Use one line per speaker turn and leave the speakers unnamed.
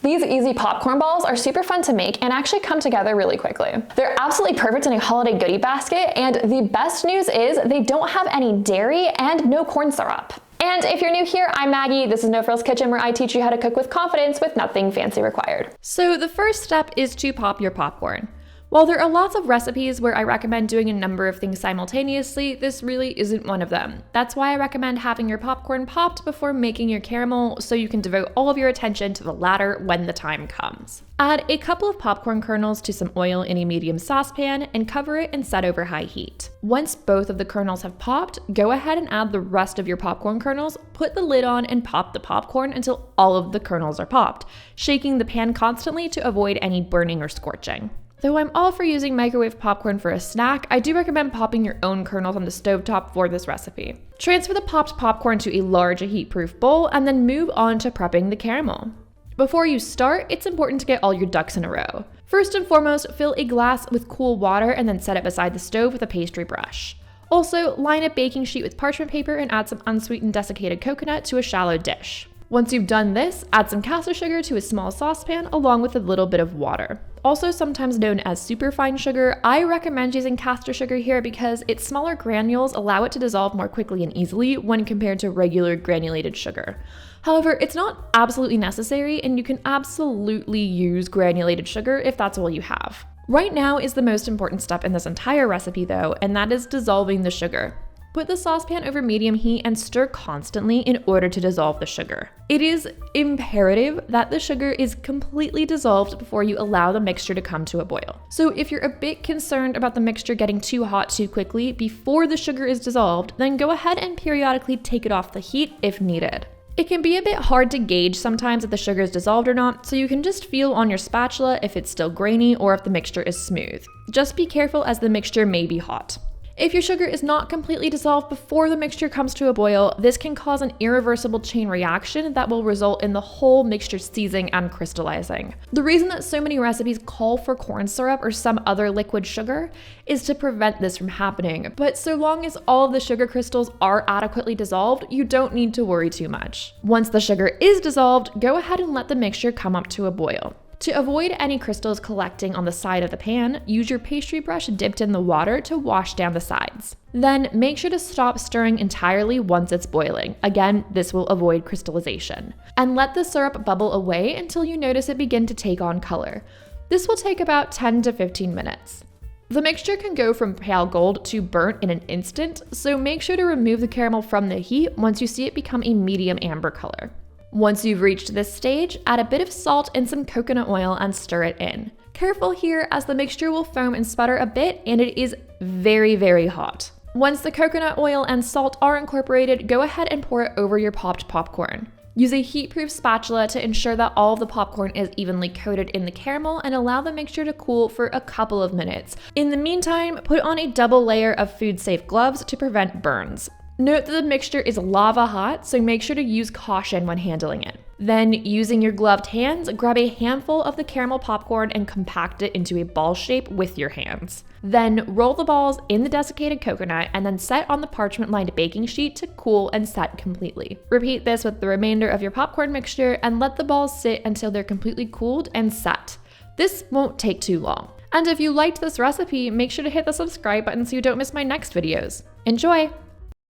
These easy popcorn balls are super fun to make and actually come together really quickly. They're absolutely perfect in a holiday goodie basket, and the best news is they don't have any dairy and no corn syrup. And if you're new here, I'm Maggie. This is No Frills Kitchen, where I teach you how to cook with confidence with nothing fancy required.
So the first step is to pop your popcorn. While there are lots of recipes where I recommend doing a number of things simultaneously, this really isn't one of them. That's why I recommend having your popcorn popped before making your caramel, so you can devote all of your attention to the latter when the time comes. Add a couple of popcorn kernels to some oil in a medium saucepan and cover it and set over high heat. Once both of the kernels have popped, go ahead and add the rest of your popcorn kernels, put the lid on, and pop the popcorn until all of the kernels are popped, shaking the pan constantly to avoid any burning or scorching. Though I'm all for using microwave popcorn for a snack, I do recommend popping your own kernels on the stovetop for this recipe. Transfer the popped popcorn to a large heat-proof bowl and then move on to prepping the caramel. Before you start, it's important to get all your ducks in a row. First and foremost, fill a glass with cool water and then set it beside the stove with a pastry brush. Also, line a baking sheet with parchment paper and add some unsweetened desiccated coconut to a shallow dish. Once you've done this, add some caster sugar to a small saucepan along with a little bit of water. Also sometimes known as superfine sugar, I recommend using caster sugar here because its smaller granules allow it to dissolve more quickly and easily when compared to regular granulated sugar. However, it's not absolutely necessary, and you can absolutely use granulated sugar if that's all you have. Right now is the most important step in this entire recipe though, and that is dissolving the sugar. Put the saucepan over medium heat and stir constantly in order to dissolve the sugar. It is imperative that the sugar is completely dissolved before you allow the mixture to come to a boil. So if you're a bit concerned about the mixture getting too hot too quickly before the sugar is dissolved, then go ahead and periodically take it off the heat if needed. It can be a bit hard to gauge sometimes if the sugar is dissolved or not, so you can just feel on your spatula if it's still grainy or if the mixture is smooth. Just be careful as the mixture may be hot. If your sugar is not completely dissolved before the mixture comes to a boil, this can cause an irreversible chain reaction that will result in the whole mixture seizing and crystallizing. The reason that so many recipes call for corn syrup or some other liquid sugar is to prevent this from happening, but so long as all of the sugar crystals are adequately dissolved, you don't need to worry too much. Once the sugar is dissolved, go ahead and let the mixture come up to a boil. To avoid any crystals collecting on the side of the pan, use your pastry brush dipped in the water to wash down the sides. Then make sure to stop stirring entirely once it's boiling. Again, this will avoid crystallization. And let the syrup bubble away until you notice it begin to take on color. This will take about 10 to 15 minutes. The mixture can go from pale gold to burnt in an instant, so make sure to remove the caramel from the heat once you see it become a medium amber color. Once you've reached this stage, add a bit of salt and some coconut oil and stir it in. Careful here as the mixture will foam and sputter a bit, and it is very, very hot. Once the coconut oil and salt are incorporated, go ahead and pour it over your popped popcorn. Use a heat-proof spatula to ensure that all of the popcorn is evenly coated in the caramel and allow the mixture to cool for a couple of minutes. In the meantime, put on a double layer of food-safe gloves to prevent burns. Note that the mixture is lava hot, so make sure to use caution when handling it. Then, using your gloved hands, grab a handful of the caramel popcorn and compact it into a ball shape with your hands. Then, roll the balls in the desiccated coconut and then set on the parchment-lined baking sheet to cool and set completely. Repeat this with the remainder of your popcorn mixture and let the balls sit until they're completely cooled and set. This won't take too long. And if you liked this recipe, make sure to hit the subscribe button so you don't miss my next videos. Enjoy!